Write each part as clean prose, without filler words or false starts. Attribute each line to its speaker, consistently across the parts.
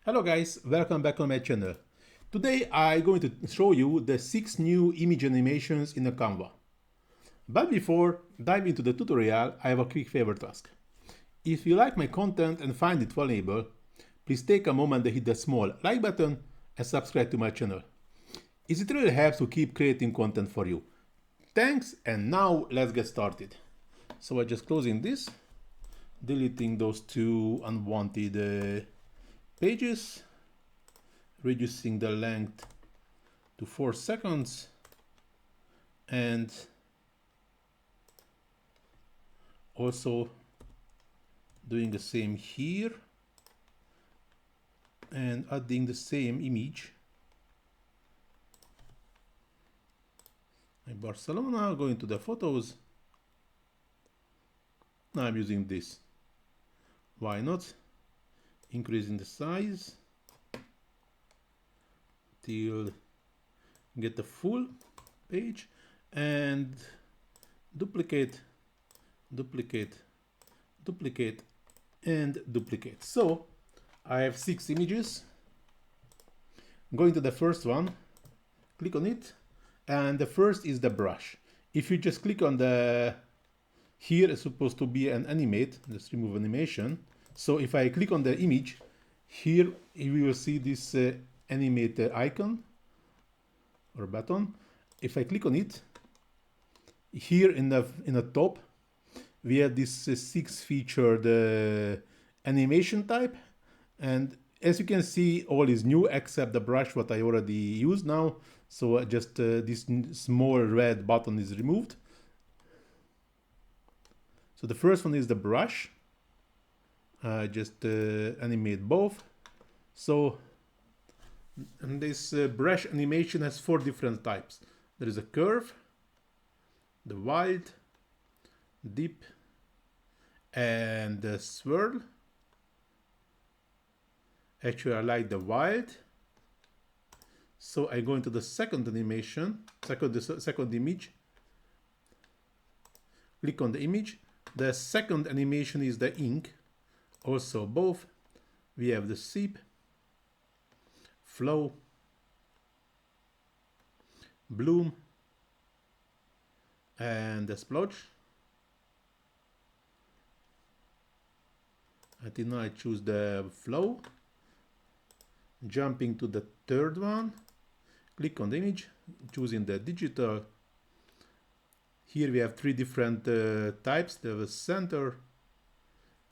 Speaker 1: Hello guys, welcome back on my channel. Today I'm going to show you the 6 new image animations in a Canva. But before diving into the tutorial, I have a quick favor to ask. If you like my content and find it valuable, please take a moment to hit the small like button and subscribe to my channel. It really helps to keep creating content for you. Thanks, and now let's get started. So I'm just closing this, deleting those two unwanted pages, reducing the length to 4 seconds, and also doing the same here and adding the same image. In Barcelona, going to the photos. Now I'm using this. Why not? Increasing the size till get the full page and duplicate, duplicate, duplicate, and duplicate. So I have 6 images. Going to the first one, click on it, and the first is the brush. If you just click on the, here is supposed to be an animate, just remove animation. So if I click on the image, here you will see this animate icon or button. If I click on it, here in the top, we have this 6 featured animation type, and as you can see, all is new except the brush what I already used now. So just this small red button is removed. So the first one is the brush. Just animate both. So, and this brush animation has 4 different types. There is a curve, the wild, deep, and the swirl. Actually, I like the wild. So I go into the second animation, second image. Click on the image. The second animation is the ink. Also both. We have the seep, flow, bloom, and the splotch. I think now I choose the flow. Jumping to the third one, click on the image, choosing the digital. Here we have 3 different types. There was center,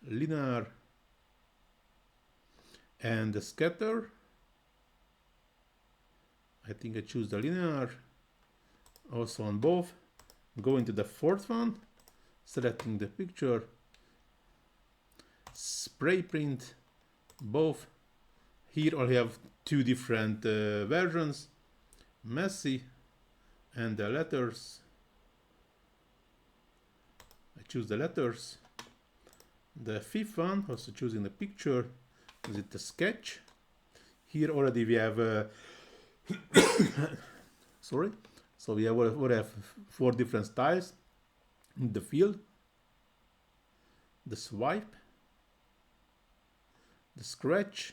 Speaker 1: linear, and the scatter. I think I choose the linear. Also on both. Going to the fourth one, selecting the picture, spray print, both. Here I have 2 different versions, messy and the letters. I choose the letters. The fifth one, also choosing the picture, is it the sketch. Here already we have sorry. So we have 4 different styles. The fill, the swipe, the scratch,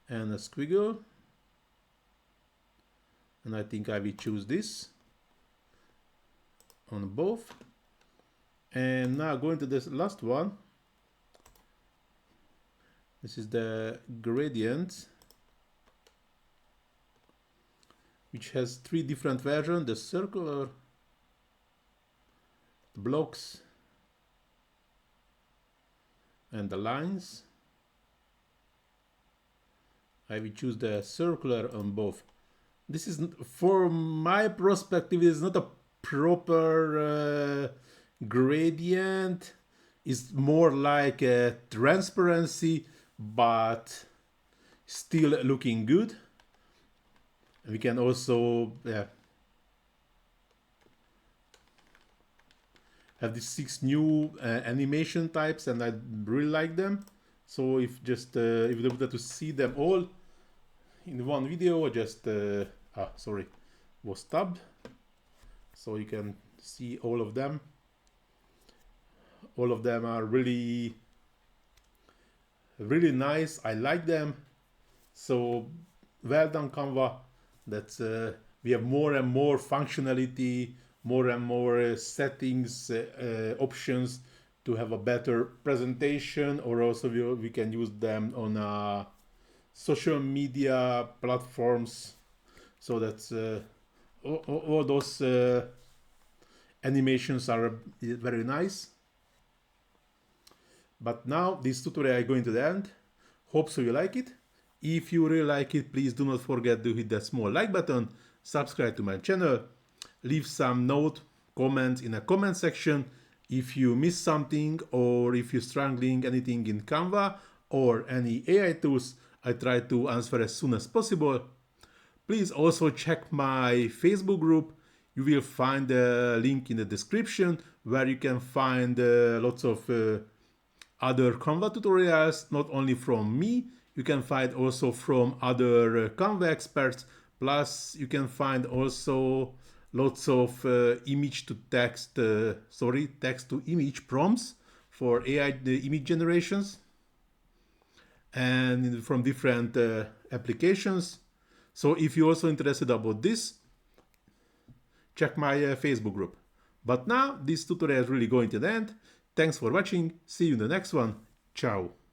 Speaker 1: and a squiggle. And I think I will choose this on both. And now going to this last one. This is the gradient, which has 3 different versions: the circular, the blocks, and the lines. I will choose the circular on both. This is, for my perspective, is not a proper gradient. It's more like a transparency, but still looking good. We can also have these 6 new animation types, and I really like them. So if you wanted to see them all in one video, just sorry, was tabbed, so you can see all of them. All of them are really really nice. I like them. So well done, Canva. That's we have more and more functionality, more and more settings, options to have a better presentation, or also we can use them on social media platforms. So that's all those animations are very nice. But now this tutorial is going to the end. Hope so you like it. If you really like it, please do not forget to hit that small like button, subscribe to my channel, leave some note, comments in a comment section if you miss something or if you're struggling anything in Canva or any AI tools. I try to answer as soon as possible. Please also check my Facebook group. You will find a link in the description where you can find lots of other Canva tutorials, not only from me, you can find also from other Canva experts. Plus, you can find also lots of image to text, text to image prompts for AI image generations and from different applications. So if you're also interested about this, check my Facebook group. But now this tutorial is really going to the end. Thanks for watching. See you in the next one. Ciao.